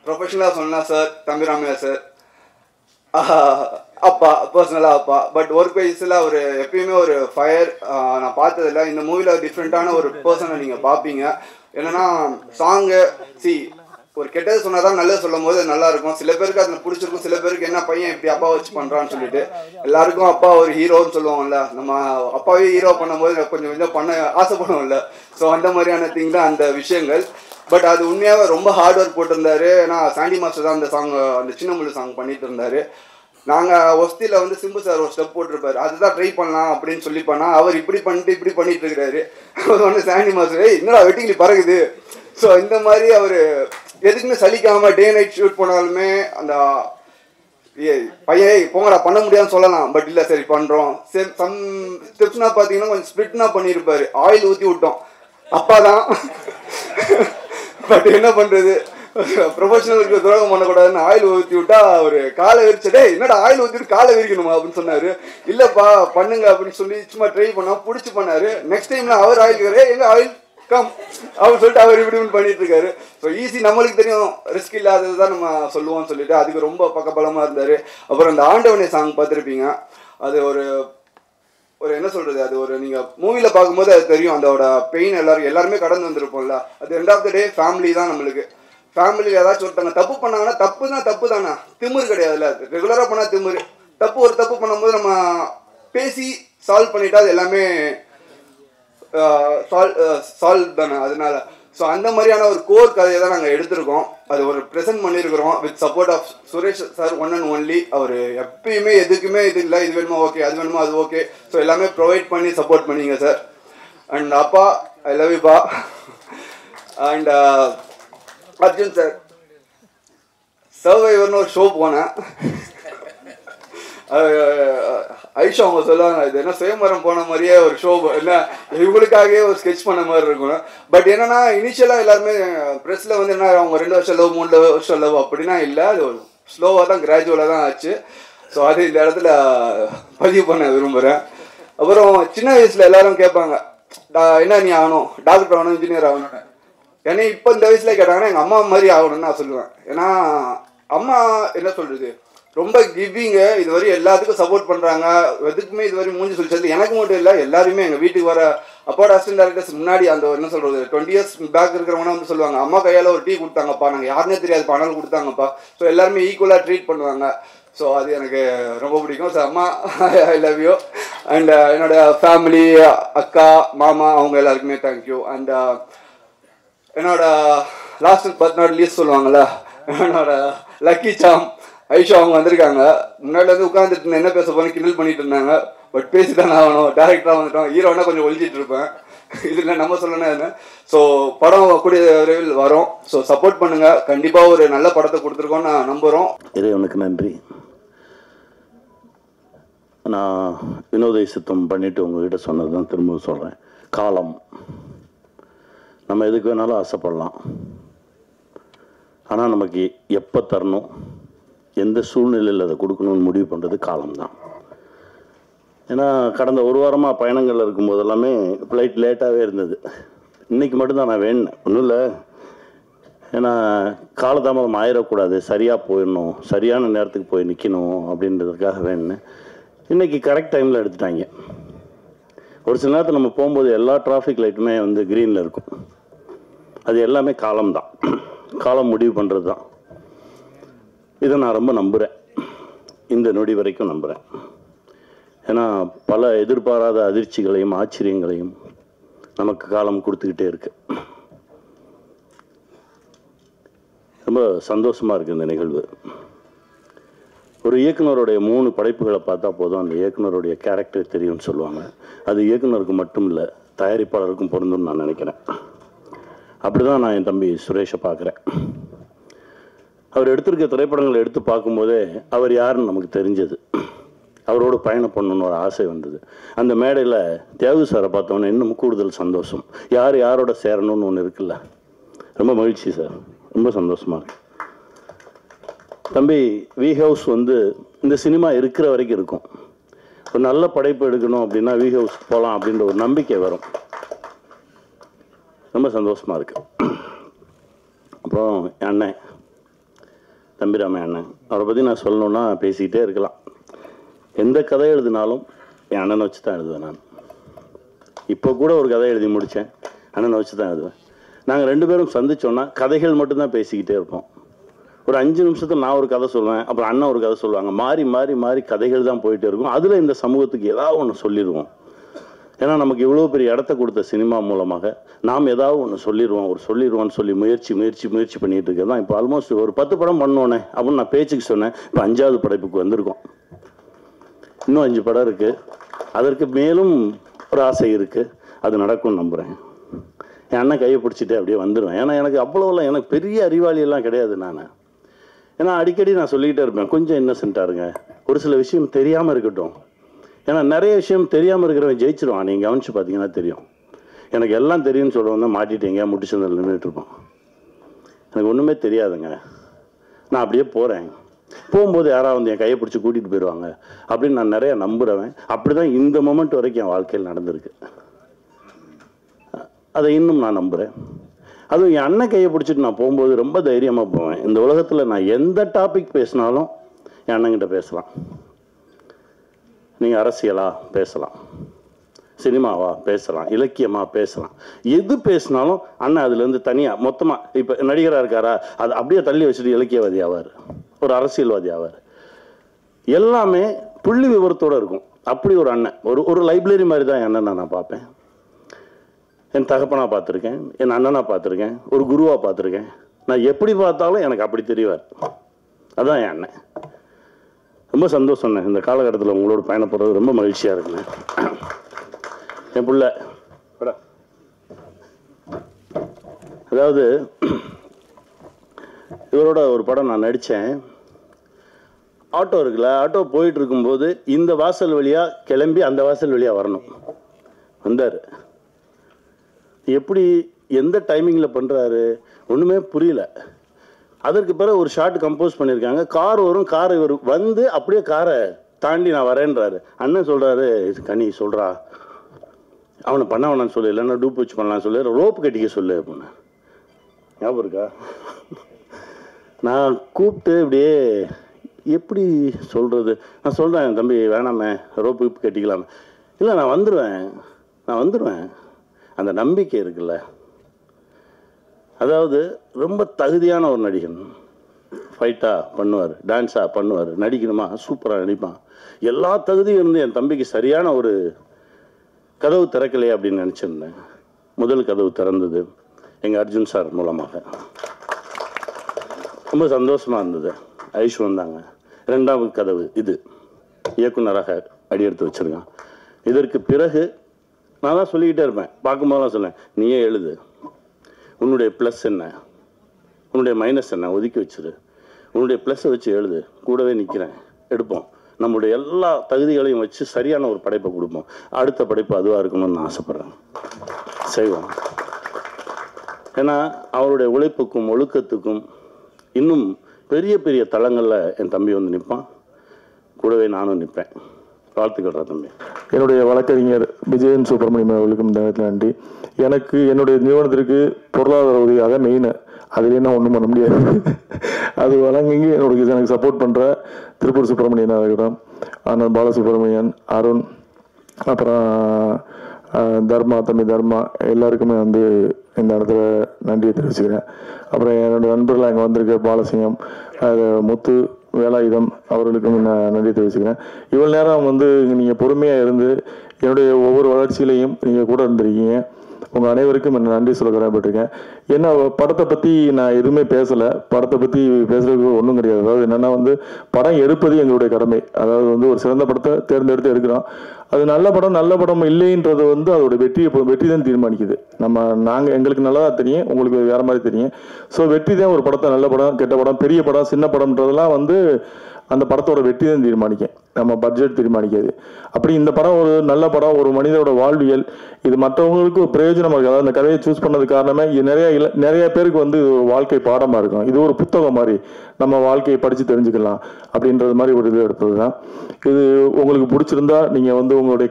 ப்ரொஃபஷனலாக சொன்னா சார் தம்பிராமையா சார், அப்பா, பர்சனலாக அப்பா. பட் ஒர்க் வைஸில் அவர் எப்பயுமே ஒரு ஃபயர். நான் பார்த்ததில்ல. இந்த மூவியில் டிஃப்ரெண்ட்டான ஒரு பர்சனை நீங்கள் பார்ப்பீங்க. என்னென்னா சாங்கு ஒரு கெட்டது சொன்னால் தான் நல்லது சொல்லும் போது நல்லா இருக்கும். சில பேருக்கு அதில் பிடிச்சிருக்கும், சில பேருக்கு என்ன பையன் இப்படி அப்பா வச்சு பண்ணுறான்னு சொல்லிட்டு. எல்லாருக்கும் அப்பா ஒரு ஹீரோன்னு சொல்லுவாங்கல்ல. நம்ம அப்பாவே ஹீரோ பண்ணும்போது கொஞ்சம் கொஞ்சம் பண்ண ஆசைப்படுவோம்ல. ஸோ அந்த மாதிரியான திங் தான் அந்த விஷயங்கள். பட் அது உண்மையாகவே ரொம்ப ஹார்ட் ஒர்க் போட்டிருந்தாரு. ஏன்னா சாண்டி மாஸ்டர் தான் அந்த சாங், அந்த சின்ன முள்ளு சாங் பண்ணிட்டு இருந்தாரு. நாங்கள் ஒஸ்தியில் வந்து சிம்பு சார் ஒரு ஸ்டெப் போட்டிருப்பாரு. அதுதான் ட்ரை பண்ணலாம் அப்படின்னு சொல்லி பண்ணால் அவர் இப்படி பண்ணிட்டு இருக்கிறாரு. அவர் வந்து சாண்டி மாஸ்டர் என்னடா வெட்டிங்களி பறகுது. ஸோ இந்த மாதிரி அவர் எதுக்குமே சலிக்காமல் டே நைட் ஷூட் போனாலுமே அந்த பையன் போங்கடா பண்ண முடியாதுன்னு சொல்லலாம். பட் இல்லை சரி பண்ணுறோம். சம் ஸ்டெப்ஸ்னா பார்த்தீங்கன்னா கொஞ்சம் ஸ்பிரிட்னா பண்ணியிருப்பாரு. ஆயில் ஊற்றி விட்டோம் அப்பா தான். பட் என்ன பண்ணுறது, ப்ரொஃபஷனலுக்கு துரோகம் பண்ணக்கூடாதுன்னு ஆயில் ஊற்றி விட்டா அவர் காலை விரிச்சடே என்னடா ஆயில் ஊற்றிட்டு காலை விரிக்கணுமா அப்படின்னு சொன்னார். இல்லைப்பா பண்ணுங்க அப்படின்னு சொல்லி சும்மா ட்ரை பண்ணால் பிடிச்சி பண்ணார். நெக்ஸ்ட் டைம்ல அவர் ஆயில் எங்க ஆயில் கம் அப்படின்னு சொல்லிட்டு அவர் இப்படி பண்ணிட்டு இருக்காரு. ஸோ ஈஸி நம்மளுக்கு தெரியும், ரிஸ்க் இல்லாதது தான் நம்ம சொல்லுவோம்னு சொல்லிட்டு அதுக்கு ரொம்ப பக்கபலமாக இருந்தார். அப்புறம் அந்த ஆண்டவனே சாங் பார்த்துருப்பீங்க. அது ஒரு என்ன சொல்கிறது, அது ஒரு நீங்கள் மூவியில் பார்க்கும்போது அது தெரியும். அதோட பெயின் எல்லாருமே கடந்து வந்திருப்போம்ல. அது end of the day family தான் நம்மளுக்கு. ஃபேமிலி ஏதாச்சும் ஒருத்தவங்க தப்பு பண்ணாங்கன்னா தப்பு தானே, திமிரு கிடையாதுல்ல. ரெகுலராக பண்ணால் திமிரு. ஒரு தப்பு பண்ணும்போது நம்ம பேசி சால்வ் பண்ணிட்டா அது எல்லாமே சால்வ் தானே. அதனால ஸோ அந்த மாதிரியான ஒரு கோர் கதையை தான் நாங்கள் எடுத்திருக்கோம். அது ஒரு ப்ரெசென்ட் பண்ணியிருக்கிறோம் with support of Suresh sir, one and only. அவர் எப்பயுமே எதுக்குமே இது இல்லை, இது வேணுமா ஓகே, அது வேணுமா அது ஓகே. ஸோ எல்லாமே ப்ரொவைட் பண்ணி சப்போர்ட் பண்ணிங்க சார். அண்ட் அப்பா ஐ லவ் யூ பா. அண்ட் அர்ஜுன் சார், சர்வைவர்னு ஒரு ஷோ போனேன். ஐஷா அவங்க சொல்லுவாங்க இது என்ன சுயமரம் போன மாதிரியே ஒரு ஷோ, என்ன இவங்களுக்காகவே ஒரு ஸ்கெட்ச் பண்ண மாதிரி இருக்கும். பட் என்னன்னா இனிஷியலாக எல்லாருமே ப்ரெஸ்ஸில் வந்து என்ன அவங்க 2 வருஷம் லவ் 3 வருஷம் லவ் அப்படின்னா இல்லை, அது ஒரு ஸ்லோவாக தான் கிராஜுவலாக தான் ஆச்சு. ஸோ அது இந்த இடத்துல பதிவு பண்ண விரும்புகிறேன். அப்புறம் சின்ன வயசில் எல்லாரும் கேட்பாங்க என்ன நீ ஆகணும், டாக்டர் ஆகணும், இன்ஜினியர் ஆகணும்னு. ஏன்னா இப்போ இந்த வயசில் கேட்டாங்கன்னா எங்கள் அம்மா மாதிரி ஆகணும்னு நான் சொல்லுவேன். ஏன்னா அம்மா என்ன சொல்கிறது ரொம்ப கிவிங்கு, இது வரையும் எல்லாத்துக்கும் சப்போர்ட் பண்ணுறாங்க. எதுக்குமே இது வரையும் மூஞ்சி சொல்லிச்சது எனக்கு மட்டும் இல்லை, எல்லாருமே எங்கள் வீட்டுக்கு வர அப்பாவோட அசிஸ்டன்ட் டைரக்டர்ஸ் முன்னாடி அந்த என்ன சொல்கிறது 20 years பேக் இருக்கிறவங்க வந்து சொல்லுவாங்க அம்மா கையால் ஒரு டீ கொடுத்தாங்கப்பா, நாங்கள் யாருன்னே தெரியாது பணம் கொடுத்தாங்கப்பா. ஸோ எல்லாருமே ஈக்குவலாக ட்ரீட் பண்ணுவாங்க. ஸோ அது எனக்கு ரொம்ப பிடிக்கும். ஸோ அம்மா ஐ லவ் யூ. அண்ட் என்னோட ஃபேமிலி, அக்கா, மாமா, அவங்க எல்லாருக்குமே தேங்க்யூ. அண்ட் என்னோட லாஸ்ட் பட் நாட் லீஸ்ட் சொல்லுவாங்கள்ல, என்னோட லக்கி சாம் ஐஷா அவங்க வந்திருக்காங்க. முன்னாடிலேருந்து உட்காந்துட்டு என்ன பேச போன கிண்டல் பண்ணிட்டு இருந்தாங்க. பட் பேசிட்டான் ஆகணும், டேரக்டராக வந்துட்டோம். ஹீரோனா கொஞ்சம் ஒழிச்சிட்டு இருப்பேன், இதில் நம்ம சொல்லணும் என்ன. ஸோ படம் கூடிய விரைவில் வரும். ஸோ சப்போர்ட் பண்ணுங்கள். கண்டிப்பாக ஒரு நல்ல படத்தை கொடுத்துருக்கோன்னு நான் நம்புகிறோம். இறைவனுக்கு நன்றி. நான் வினோத சித்தம் பண்ணிவிட்டு உங்ககிட்ட சொன்னது தான் திரும்ப சொல்கிறேன். காலம் நம்ம எதுக்கு வேணாலும் ஆசைப்படலாம். ஆனால் நமக்கு எப்போ தரணும், எந்த சூழ்நிலையில் அதை கொடுக்கணும்னு முடிவு பண்ணுறது காலம்தான். ஏன்னா கடந்த ஒரு வாரமாக பயணங்களில் இருக்கும்போது எல்லாமே ஃப்ளைட் லேட்டாகவே இருந்தது. இன்றைக்கி மட்டும்தான் நான் வேணுனேன், ஒன்றும் இல்லை. ஏன்னா காலதாமதம் ஆயிடக்கூடாது, சரியாக போயிடணும், சரியான நேரத்துக்கு போய் நிற்கணும் அப்படின்றதுக்காக வேணுனேன். இன்றைக்கி கரெக்ட் டைமில் எடுத்துட்டாங்க. ஒரு சில நேரத்தில் நம்ம போகும்போது எல்லா டிராஃபிக் லைட்டுமே வந்து க்ரீனில் இருக்கும். அது எல்லாமே காலம்தான், காலம் முடிவு பண்ணுறது தான். இதை நான் ரொம்ப நம்புகிறேன், இந்த நொடி வரைக்கும் நம்புகிறேன். ஏன்னா பல எதிர்பாராத அதிர்ச்சிகளையும் ஆச்சரியங்களையும் நமக்கு காலம் கொடுத்துக்கிட்டே இருக்கு. ரொம்ப சந்தோஷமாக இருக்குது இந்த நிகழ்வு. ஒரு இயக்குனருடைய 3 படைப்புகளை பார்த்தா போதும் அந்த இயக்குனருடைய கேரக்டர் தெரியும்னு சொல்லுவாங்க. அது இயக்குனருக்கு மட்டும் இல்லை, தயாரிப்பாளருக்கும் பொருந்தும்னு நான் நினைக்கிறேன். அப்படி தான் நான் என் தம்பி சுரேஷை பார்க்குறேன். அவர் எடுத்திருக்க திரைப்படங்களை எடுத்து பார்க்கும்போதே அவர் யாருன்னு நமக்கு தெரிஞ்சது. அவரோடு பயணம் பண்ணணுன்னு ஒரு ஆசை வந்தது. அந்த மேடையில் தியாகு சாரை பார்த்தோன்னே இன்னும் கூடுதல் சந்தோஷம். யார் யாரோட சேரணும்னு ஒன்று இருக்குல்ல, ரொம்ப மகிழ்ச்சி சார், ரொம்ப சந்தோஷமாக இருக்கு. தம்பி வி ஹவுஸ் வந்து இந்த சினிமா இருக்கிற வரைக்கும் இருக்கும். ஒரு நல்ல படைப்பு எடுக்கணும் அப்படின்னா வி ஹவுஸ் போகலாம் அப்படின்ற ஒரு நம்பிக்கை வரும். ரொம்ப சந்தோஷமாக இருக்கு. அப்புறம் என் அண்ணன் தம்பிராமன் அண்ணன், அவரை பற்றி நான் சொல்லணுன்னா பேசிக்கிட்டே இருக்கலாம். எந்த கதை எழுதினாலும் என் அண்ணனை வச்சு தான் எழுதுவேன். நான் இப்போ கூட ஒரு கதை எழுதி முடித்தேன், அண்ணனை வச்சு தான் எழுதுவேன். நாங்கள் 2 பேரும் சந்திச்சோன்னா கதைகள் மட்டும்தான் பேசிக்கிட்டே இருப்போம். ஒரு 5 நிமிஷத்தில் நான் ஒரு கதை சொல்லுவேன், அப்புறம் அண்ணன் ஒரு கதை சொல்லுவாங்க. மாறி மாறி மாறி கதைகள் தான் போயிட்டே இருக்கும். அதில் இந்த சமூகத்துக்கு ஏதாவது ஒன்று சொல்லிடுவோம். ஏன்னா நமக்கு இவ்வளோ பெரிய இடத்த கொடுத்த சினிமா மூலமாக நாம் ஏதாவது ஒன்று சொல்லிடுவோம்னு சொல்லி முயற்சி பண்ணிட்டு இருக்கிறது தான். இப்போ ஆல்மோஸ்ட் ஒரு 10 படம் பண்ணோன்னே அப்படின்னு நான் பேச்சுக்கு சொன்னேன். இப்போ 5வது படைப்புக்கு வந்திருக்கோம். இன்னும் 5 படம் இருக்குது. அதற்கு மேலும் ஒரு ஆசை இருக்குது, அது நடக்கும்னு நம்புகிறேன். என் அண்ணன் கையை பிடிச்சிட்டு அப்படியே வந்துடுவேன். ஏன்னா எனக்கு அவ்வளோலாம் எனக்கு பெரிய அறிவாளியெல்லாம் கிடையாது. ஏன்னா அடிக்கடி நான் சொல்லிக்கிட்டே இருப்பேன், கொஞ்சம் இன்னசென்ட்டாக இருங்க, ஒரு சில விஷயம் தெரியாமல் இருக்கட்டும். ஏன்னா நிறைய விஷயம் தெரியாமல் இருக்கிறவன் ஜெயிச்சிருவான். நீங்கள் கவனித்து பார்த்தீங்கன்னா தெரியும். எனக்கு எல்லாம் தெரியும்னு சொல்கிறவன் தான் மாட்டிட்டீங்க முட்டிச்சந்தில் நின்றுட்டு இருப்பான். எனக்கு ஒன்றுமே தெரியாதுங்க, நான் அப்படியே போகிறேன். போகும்போது யாராவது வந்து என் கையை பிடிச்சி கூட்டிகிட்டு போயிடுவாங்க அப்படின்னு நான் நிறையா நம்புகிறவன். அப்படி தான் இந்த மொமெண்ட் வரைக்கும் என் வாழ்க்கையில் நடந்திருக்கு. அதை இன்னும் நான் நம்புகிறேன். அதுவும் என் அண்ணன் கையை பிடிச்சிட்டு நான் போகும்போது ரொம்ப தைரியமாக போவேன். இந்த உலகத்தில் நான் எந்த டாபிக் பேசினாலும் என் அண்ணங்கிட்ட பேசலாம். நீங்கள் அரசியலா பேசலாம், சினிமாவா பேசலாம், இலக்கியமாக பேசலாம், எது பேசினாலும் அண்ணன் அதுலேருந்து தனியாக மொத்தமாக. இப்போ நடிகராக இருக்காரா, அது அப்படியே தள்ளி வச்சுட்டு இலக்கியவாதி ஆவார், ஒரு அரசியல்வாதி ஆவார். எல்லாமே புள்ளி விவரத்தோடு இருக்கும். அப்படி ஒரு அண்ணன், ஒரு லைப்ரரி மாதிரி தான் என் அண்ணனை நான் பார்ப்பேன். என் தகப்பனாக பார்த்துருக்கேன், என் அண்ணனாக பார்த்துருக்கேன், ஒரு குருவாக பார்த்துருக்கேன். நான் எப்படி பார்த்தாலும் எனக்கு அப்படி தெரிவார். அதுதான் என் அண்ணன். ரொம்ப சந்தோஷம். இந்த காலகட்டத்தில் உங்களோட பயணப்படுறது ரொம்ப மகிழ்ச்சியாக இருக்குண்ணே. என் பிள்ளை அதாவது இவரோட ஒரு படம் நான் நடித்தேன். ஆட்டோ இருக்குல்ல, ஆட்டோ போயிட்டு இருக்கும்போது இந்த வாசல் வழியாக கிளம்பி அந்த வாசல் வழியாக வரணும். வந்தார். எப்படி எந்த டைமிங்கில் பண்ணுறாரு ஒன்றுமே புரியல. அதற்கு பிறகு ஒரு ஷார்ட் கம்போஸ் பண்ணியிருக்காங்க. கார் வரும், கார் இவர் வந்து அப்படியே காரை தாண்டி நான் வரேன்றாரு. அண்ணன் சொல்கிறாரு, கனி சொல்கிறா அவனை பண்ண வேணான்னு சொல்லு, இல்லைன்னா டூப் வச்சு பண்ணலான்னு சொல்லு, ரோப்பு கட்டிக்க சொல்லு அப்படின்னு. ஞாபகம் இருக்கா? நான் கூப்பிட்டு இப்படியே எப்படி சொல்கிறது, நான் சொல்கிறேன் தம்பி வேணாமே, ரோப்பு கட்டிக்கலாமே. இல்லை நான் வந்துடுவேன். அந்த நம்பிக்கை இருக்குல்ல, அதாவது ரொம்ப தகுதியான ஒரு நடிகன். ஃபைட்டாக பண்ணுவார், டான்ஸாக பண்ணுவார், நடிக்கணுமா சூப்பராக நடிப்பான். எல்லா தகுதியும் இருந்து என் தம்பிக்கு சரியான ஒரு கதவு திறக்கலையே அப்படின்னு நினச்சிருந்தேன். முதல் கதவு திறந்தது எங்கள் அர்ஜுன் சார் மூலமாக. ரொம்ப சந்தோஷமாக இருந்தது. ஐஷு வந்தாங்க. 2வது கதவு இது, இயக்குனராக அடியெடுத்து வச்சுருக்கான். இதற்கு பிறகு நான் தான் சொல்லிக்கிட்டே இருப்பேன், பார்க்கும்போதெல்லாம் சொன்னேன், நீயே எழுது, உன்னுடைய ப்ளஸ் என்ன, உன்னுடைய மைனஸ் என்ன ஒதுக்கி வச்சிரு, உன்னுடைய ப்ளஸ்ஸை வச்சு எழுது, கூடவே நிற்கிறேன், எடுப்போம், நம்முடைய எல்லா தகுதிகளையும் வச்சு சரியான ஒரு படைப்பை கொடுப்போம். அடுத்த படைப்பு அதுவாக இருக்கணும்னு நான் ஆசைப்பட்றேன். செய்வோம். ஏன்னா அவருடைய உழைப்புக்கும் ஒழுக்கத்துக்கும் இன்னும் பெரிய பெரிய தளங்களில் என் தம்பி வந்து நிற்பான், கூடவே நானும் நிற்பேன். வாழ்த்துக்கள் தம்பி. என்னுடைய வழக்கறிஞர் விஜயன் சுப்பிரமணியம் அவர்களுக்கும் இந்த நேரத்தில் நன்றி. எனக்கு என்னுடைய நிறுவனத்திற்கு பொருளாதார உதவியாக மெயின் அதுலேயே நான் ஒன்றும் பண்ண முடியாது. அது வழங்கி எனக்கு சப்போர்ட் பண்ணுற திருப்பூர் சுப்பிரமணியன் இருக்கட்டும், அண்ணன் பாலசுப்ரமணியன், அருண், அப்புறம் தர்மா, தம்பி தர்மா, எல்லாருக்குமே வந்து இந்த இடத்துல நன்றியை தெரிவிச்சுக்கிறேன். அப்புறம் என்னுடைய நண்பர்கள் அங்கே வந்திருக்க பாலசிங்கம், முத்து, வேலாயுதம் அவர்களுக்கும் நான் நன்றி தெரிவிச்சுக்கிறேன். இவ்வளோ நேரம் வந்து நீங்கள் பொறுமையாக இருந்து என்னுடைய ஒவ்வொரு வளர்ச்சியிலையும் நீங்கள் கூட இருந்திருக்கீங்க. உங்கள் அனைவருக்கும் என்ன நன்றி சொல்ல கடமைப்பட்டிருக்கேன். ஏன்னா படத்தை பற்றி நான் எதுவுமே பேசலை, படத்தை பற்றி பேசுறதுக்கு ஒன்றும் கிடையாது. அதாவது என்னென்னா வந்து படம் எடுப்பது எங்களுடைய கடமை. அதாவது வந்து ஒரு சிறந்த படத்தை தேர்ந்தெடுத்து எடுக்கிறோம். அது நல்ல படம் இல்லைன்றது வந்து அதோட வெற்றி தான் தீர்மானிக்குது. எங்களுக்கு நல்லதாக தெரியும், உங்களுக்கு வேறு மாதிரி தெரியும். ஸோ வெற்றி தான் ஒரு படத்தை நல்ல படம், கெட்ட படம், பெரிய படம், சின்ன படம்ன்றதெல்லாம் வந்து அந்த படத்தோட வெற்றி தான் தீர்மானிக்கும், நம்ம பட்ஜெட் தீர்மானிக்காது. அப்படி இந்த படம் ஒரு நல்ல படம், ஒரு மனிதனோட வாழ்வியல், இது மற்றவங்களுக்கு பிரயோஜனமாக இருக்குது. அதாவது அந்த கதையை சூஸ் பண்ணது காரணமே இது நிறைய பேருக்கு வந்து இது ஒரு வாழ்க்கை பாடமாக இருக்கும். இது ஒரு புத்தகம் மாதிரி நம்ம வாழ்க்கையை படித்து தெரிஞ்சுக்கலாம் அப்படின்றது மாதிரி ஒரு இது எடுத்தது தான். இது உங்களுக்கு பிடிச்சிருந்தா நீங்கள் வந்து உங்களுடைய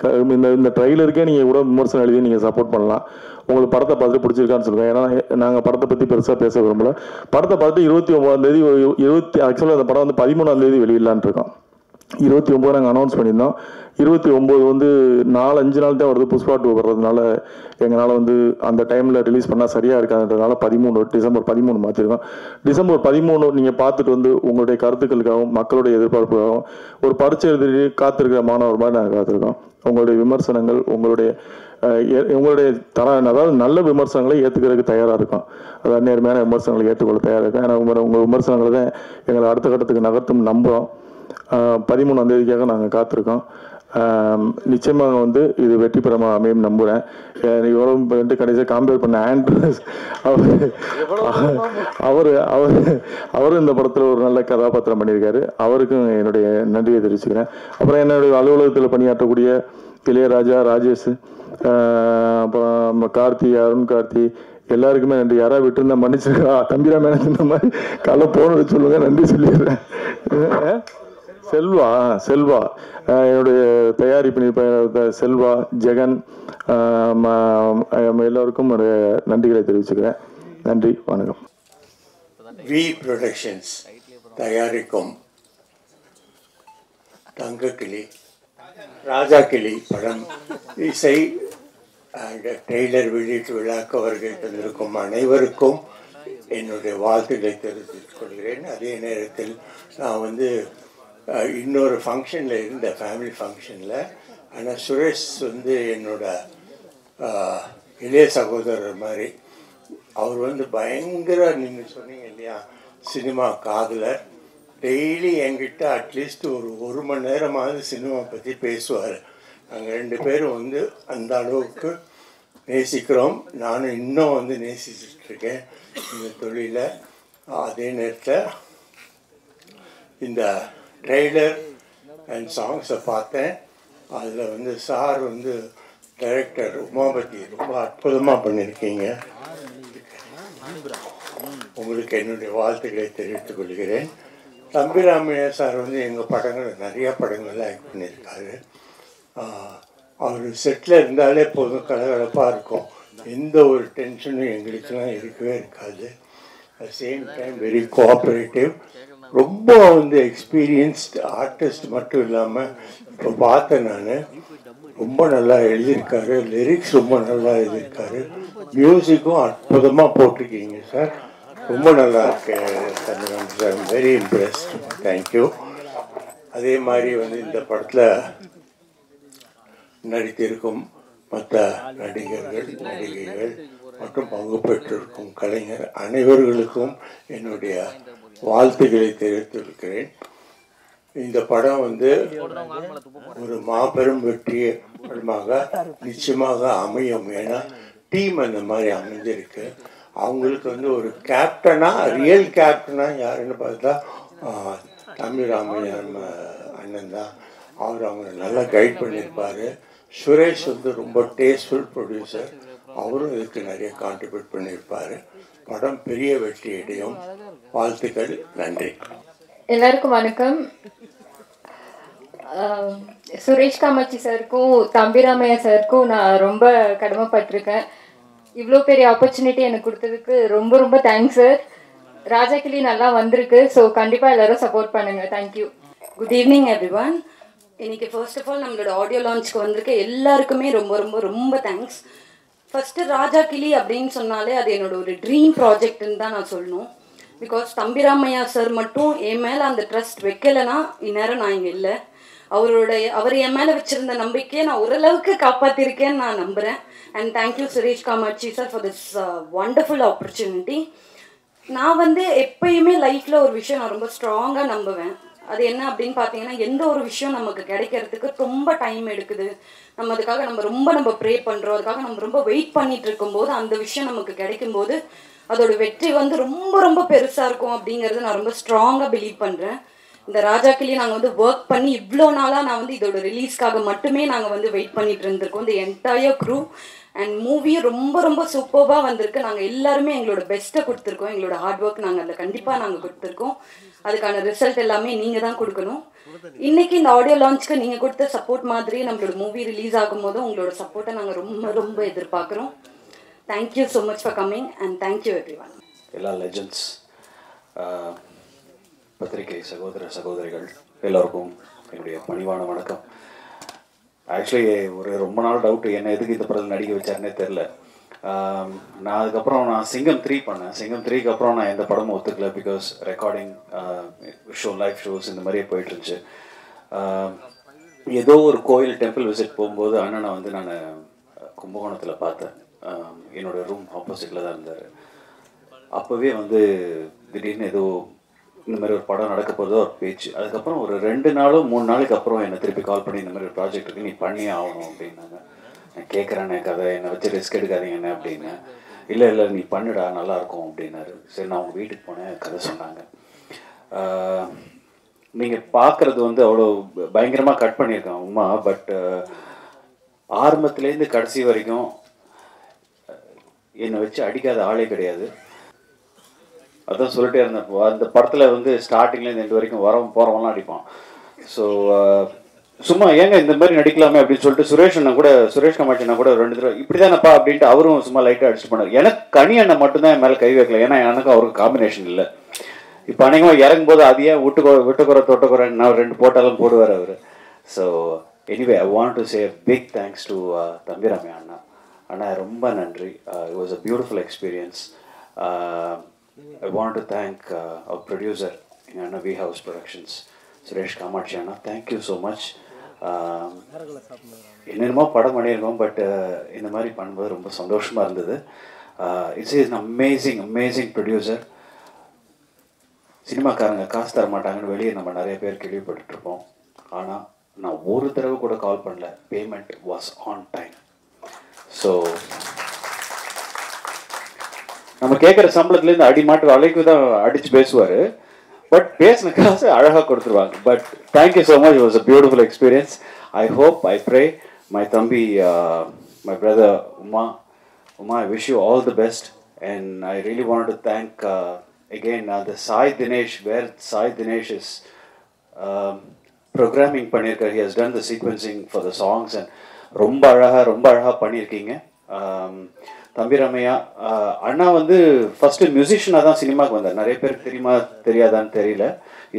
இந்த ட்ரைலருக்கே நீங்கள் கூட விமர்சனம் எழுதி நீங்கள் சப்போர்ட் பண்ணலாம். உங்களுக்கு படத்தை பார்த்து பிடிச்சிருக்கான்னு சொல்லுங்கள். ஏன்னா நாங்கள் படத்தை பற்றி பெருசாக பேச விரும்பல. படத்தை பார்த்து 29 ஆக்சுவலாக அந்த படம் வந்து 13 வெளியிடலான் இருக்கோம். 29 நாங்கள் அனௌன்ஸ் பண்ணியிருந்தோம். 29 வந்து 4-5 நாள் தான் வருது. புஷ்பா 2 வர்றதுனால எங்களால் வந்து அந்த டைமில் ரிலீஸ் பண்ணால் சரியாக இருக்காதுன்றதுனால டிசம்பர் 13 மாற்றிருக்கோம். டிசம்பர் 13 நீங்கள் பார்த்துட்டு வந்து உங்களுடைய கருத்துக்களுக்காகவும் மக்களுடைய எதிர்பார்ப்புக்காகவும் ஒரு பரீட்சை எழுதி காத்திருக்கிற மாணவர் மாதிரி நாங்கள் காத்திருக்கோம். உங்களுடைய விமர்சனங்கள், உங்களுடைய அதாவது நல்ல விமர்சனங்களை ஏற்றுக்கிறதுக்கு தயாராக இருக்கும். அதாவது நேர்மையான விமர்சனங்களை ஏற்றுக்கொள்ள தயாராக இருக்கும். ஏன்னா உங்கள் விமர்சனங்களை தான் எங்களை அடுத்த கட்டத்துக்கு நகர்த்தும் நம்புகிறோம். 13ஆம் தேதிக்காக நாங்கள் காத்திருக்கோம். நிச்சயமாக வந்து இது வெற்றி பெறமாக அமையும் நம்புகிறேன். எவ்வளோ கடைசியாக காம்பேர் பண்ண ஆண்ட்ரஸ் அவரும் இந்த படத்தில் ஒரு நல்ல கதாபாத்திரம் பண்ணியிருக்காரு. அவருக்கும் என்னுடைய நன்றியை தெரிவிச்சுக்கிறேன். அப்புறம் என்னுடைய அலுவலகத்தில் பணியாற்றக்கூடிய இளையராஜா, ராஜேஷ், அப்புறம் கார்த்தி, அருண் கார்த்தி, எல்லாருக்குமே நன்றி. யாராவது விட்டுருந்தா மன்னிச்சிருக்கா. தம்பிரா மேனேஜ் மாதிரி காலை போனது சொல்லுங்க, நன்றி சொல்லிடுறேன். செல்வா என்னுடைய தயாரிப்பு செல்வா, ஜெகன், எல்லோருக்கும் நன்றிகளை தெரிவிச்சுக்கிறேன். நன்றி, வணக்கம். வி ப்ரொடக்ஷன்ஸ் தயாரிக்கும் தங்கக்கிளி, ராஜா கிளி படம் இசை ட்ரெய்லர் வெளியீட்டு விழாக்கு வருகை தந்திருக்கும் அனைவருக்கும் என்னுடைய வாழ்த்துக்களை தெரிவித்துக் கொள்கிறேன். அதே நேரத்தில் நான் வந்து இன்னொரு ஃபங்க்ஷனில் இருந்த ஃபேமிலி ஃபங்க்ஷனில், ஆனால் சுரேஷ் வந்து என்னோட இளைய சகோதரர் மாதிரி. அவர் வந்து பயங்கர, நீங்கள் சொன்னீங்க இல்லையா, சினிமா காதலர். டெய்லி என்கிட்ட அட்லீஸ்ட் ஒரு மணி நேரமாவது சினிமா பற்றி பேசுவார். நாங்கள் 2 பேரும் வந்து அந்த அளவுக்கு நேசிக்கிறோம். நானும் இன்னும் வந்து நேசிச்சுட்ருக்கேன் இந்த தொழிலை. அதே நேரத்தில் இந்த ட்ரெய்லர் அண்ட் சாங்ஸை பார்த்தேன். அதில் வந்து சார் வந்து டைரக்டர் உமாபதி ரொம்ப அற்புதமாக பண்ணியிருக்கீங்க. உங்களுக்கு என்னுடைய வாழ்த்துக்களை தெரிவித்துக் கொள்கிறேன். தம்பிராமையா சார் வந்து எங்கள் படங்கள் நிறையா படங்கள் ஆக்ட் பண்ணியிருக்காரு. அவர் செட்டில் இருந்தாலே போதும், கலகலப்பாக இருக்கும். எந்த ஒரு டென்ஷனும் எங்களுக்கெல்லாம் இருக்கவே இருக்காது. At same time very cooperative. ரொம்ப வந்து எக்ஸ்பீரியன்ஸ்ட் ஆர்டிஸ்ட் மட்டும் இல்லாமல், இப்போ பார்த்தேன் நான், ரொம்ப நல்லா எழுதியிருக்காரு. லிரிக்ஸ் ரொம்ப நல்லா எழுதியிருக்காரு. மியூசிக்கும் அற்புதமாக போட்டிருக்கீங்க சார். ரொம்ப நல்லா இருக்கு Tamil sir. Very impressed. Thank you. அதே மாதிரி வந்து இந்த படத்தில் நடித்திருக்கும் மற்ற நடிகர்கள், நடிகைகள் மற்றும் பங்கு பெற்றிருக்கும் கலைஞர் அனைவர்களுக்கும் என்னுடைய வாழ்த்துக்களை தெரிவித்திருக்கிறேன். இந்த படம் வந்து ஒரு மாபெரும் வெற்றி படமாக நிச்சயமாக அமையும். ஏன்னா டீம் அந்த மாதிரி அமைஞ்சிருக்கு. அவங்களுக்கு வந்து ஒரு கேப்டனாக, ரியல் கேப்டனாக யாருன்னு பார்த்தா தம்பிராமையா அண்ணன் தான். அவங்கள நல்லா கைட் பண்ணியிருப்பார். சுரேஷ் வந்து ரொம்ப டேஸ்ட்ஃபுல் ப்ரொடியூசர். அவரும் இதுக்கு நிறைய கான்ட்ரிபியூட் பண்ணியிருப்பார். படம் பெரிய வெற்றி அடையும். வாழ்த்துக்கள். நன்றி. எல்லாருக்கும் வணக்கம். சுரேஷ் காமாட்சி சாருக்கும் தம்பிராமையா சாருக்கும் நான் ரொம்ப கடமைப்பட்டிருக்கேன். இவ்வளோ பெரிய ஆப்பர்ச்சுனிட்டி எனக்கு கொடுத்ததுக்கு ரொம்ப ரொம்ப தேங்க்ஸ் சார். ராஜாக்கிளி நல்லா வந்திருக்கு. ஸோ கண்டிப்பாக எல்லாரும் சப்போர்ட் பண்ணுங்கள். தேங்க்யூ. Good evening everyone. இன்னைக்கு ஃபர்ஸ்ட் ஆஃப் ஆல் நம்மளோட ஆடியோ லான்ச்சுக்கு வந்திருக்க எல்லாருக்குமே ரொம்ப ரொம்ப ரொம்ப தேங்க்ஸ். ஃபஸ்ட்டு ராஜாக்கிளி அப்படின்னு சொன்னாலே அது என்னோட ஒரு ட்ரீம் ப்ராஜெக்ட்னு தான் நான் சொல்லணும். பிகாஸ் தம்பிராமையா சார் மட்டும் என் மேலே அந்த ட்ரஸ்ட் வைக்கலைன்னா இந்நேரம் நான் இங்கே இல்லை. அவர் என் மேலே வச்சுருந்த நம்பிக்கையை நான் ஓரளவுக்கு காப்பாற்றிருக்கேன்னு நான் நம்புகிறேன். And thank you Suresh Kamatchi sir for this wonderful opportunity. நான் எப்பயுமே லைஃப்பில் ஒரு விஷயம் நான் ரொம்ப ஸ்ட்ராங்காக நம்புவேன். அது என்ன அப்படின்னு பார்த்தீங்கன்னா, எந்த ஒரு விஷயம் நமக்கு கிடைக்கிறதுக்கு ரொம்ப டைம் எடுக்குது, அதுக்காக நம்ம ப்ரே பண்ணுறோம், அதுக்காக நம்ம ரொம்ப வெயிட் பண்ணிட்டு இருக்கும்போது அந்த விஷயம் நமக்கு கிடைக்கும்போது அதோட வெற்றி ரொம்ப ரொம்ப பெருசாக இருக்கும் அப்படிங்கிறது நான் ரொம்ப ஸ்ட்ராங்காக பிலீவ் பண்ணுறேன். இந்த ராஜாக்கிளி நாங்கள் ஒர்க் பண்ணி இவ்வளோ நாளாக நான் இதோட ரிலீஸ்க்காக மட்டுமே நாங்கள் வெயிட் பண்ணிட்டு இருந்திருக்கோம். இந்த என்டையர் க்ரூ அண்ட் மூவியும் ரொம்ப ரொம்ப சூப்பராக வந்திருக்கு. நாங்கள் எல்லாருமே எங்களோட பெஸ்ட்டை கொடுத்துருக்கோம். எங்களோட ஹார்ட் ஒர்க் நாங்கள் அதில் கண்டிப்பாக நாங்கள் கொடுத்துருக்கோம். அதுக்கான ரிசல்ட் எல்லாமே நீங்கள் தான் கொடுக்கணும். இன்றைக்கி இந்த ஆடியோ லான்ச்சுக்கு நீங்கள் கொடுத்த சப்போர்ட் மாதிரி நம்மளோட மூவி ரிலீஸ் ஆகும்போது உங்களோட சப்போர்ட்டை நாங்கள் ரொம்ப ரொம்ப எதிர்பார்க்குறோம். Thank you so much for coming and thank you everyone. எல்லா லெஜண்ட்ஸ், பத்திரிகை சகோதர சகோதரிகள் எல்லோருக்கும் என்னுடைய பணிவான வணக்கம். ஆக்சுவலி ரொம்ப நாள் டவுட்டு, என்ன எதுக்கு இந்த படத்தில் நடிக்க வச்சாருன்னே தெரில. நான் அதுக்கப்புறம் சிங்கம் 3 பண்ணேன். சிங்கம் 3க்கு அப்புறம் நான் எந்த படமும் ஒத்துக்கல. பிகாஸ் ரெக்கார்டிங் லைவ் ஷோஸ் இந்த மாதிரியே போயிட்டுருந்துச்சு. ஏதோ ஒரு கோயில் டெம்பிள் விசிட் போகும்போது அண்ணனை நான் கும்பகோணத்தில் பார்த்தேன். என்னோடய ரூம் ஆப்போசிட்டில் தான் இருந்தார். அப்போவே திடீர்னு ஏதோ இந்த மாதிரி ஒரு படம் நடக்க போதோ ஒரு பேச்சு. அதுக்கப்புறம் ஒரு 2 நாளோ 3 நாளைக்கு அப்புறம் என்னை திருப்பி கால் பண்ணி இந்த மாதிரி ஒரு ப்ராஜெக்ட் இருக்குது, நீ பண்ணியே ஆகணும் அப்படின்னாங்க. நான் கேட்குறேன்னே கதை, என்னை வச்சு ரிஸ்க் எடுக்காதீங்கண்ணே அப்படின்னு. இல்லை நீ பண்ணுடா நல்லாயிருக்கும் அப்படின்னாரு. சரி, நான் அவங்க வீட்டுக்கு போனேன், கதை சொன்னாங்க. நீங்கள் பார்க்குறது அவ்வளோ பயங்கரமாக கட் பண்ணியிருக்கேன் உமா. பட் ஆரம்பத்துலேருந்து கடைசி வரைக்கும் என்னை வச்சு அடிக்காத ஆளே கிடையாது. அதான் சொல்லிட்டே இருந்தேன். அந்த படத்தில் ஸ்டார்டிங்லேருந்து எண்டு வரைக்கும் வரவும் போகிறவங்களாம் அடிப்பான். ஸோ சும்மா ஏங்க இந்த மாதிரி நடிக்கலாமே அப்படின்னு சொல்லிட்டு சுரேஷ் காமாட்சி அண்ணா கூட 2 தடவை இப்படி தானப்பா அப்படின்ட்டு அவரும் சும்மா லைட்டாக அடிச்சுட்டு பண்ணார். எனக்கு கனி அண்ணன் மட்டும்தான் என் மேலே கை வைக்கல. ஏன்னா எனக்கும் அவருக்கு காம்பினேஷன் இல்லை. இப்போ அநேகமாக இறங்கும்போது அதையே விட்டுக்குறை தொட்டுக்குறை நான் 2 போட்டாலும் போடுவார் அவர். So anyway I want to say big thanks to Thambi Ramaiah அண்ணா. ரொம்ப நன்றி. It was a beautiful experience. I want to thank our producer in V House Productions, Suresh Kamachi Anna. Thank you so much. என்னென்னமோ படம் பண்ணியிருக்கோம், பட் இந்த மாதிரி பண்ணும்போது ரொம்ப சந்தோஷமாக இருந்தது. It's is amazing producer. சினிமாக்காரங்க காசு தர மாட்டாங்கன்னு வெளியே நம்ம நிறைய பேர் கேள்விப்பட்டுருப்போம். ஆனால் நான் ஒரு தடவை கூட கால் பண்ணல. Payment was on time. So நம்ம கேட்குற சம்பளத்துலேருந்து அடிமாட்டு அலைக்கு தான் அடித்து பேசுவார். பட் பேசின காசு அழகாக கொடுத்துருவாங்க. But thank you so much. It was a beautiful experience. I hope, I pray my தம்பி, my brother Uma, I wish you all the best. And I really wanted to thank again the Sai Dinesh, where Sai Dinesh is programming பண்ணியிருக்கார். He has done the sequencing for the songs and ரொம்ப அழகாக பண்ணியிருக்கீங்க. தம்பிராமையா அண்ணா ஃபஸ்ட்டு மியூசிஷியனாக தான் சினிமாவுக்கு வந்தார். நிறைய பேருக்கு தெரியுமா தெரியாதான்னு தெரியல.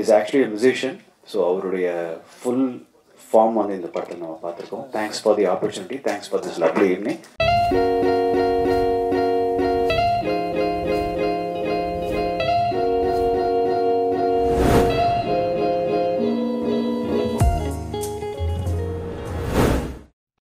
Is actually musician. ஸோ அவருடைய ஃபுல் ஃபார்ம் இந்த படத்தில் நம்ம பார்த்துருக்கோம். Thanks for the opportunity. Thanks for this lovely evening.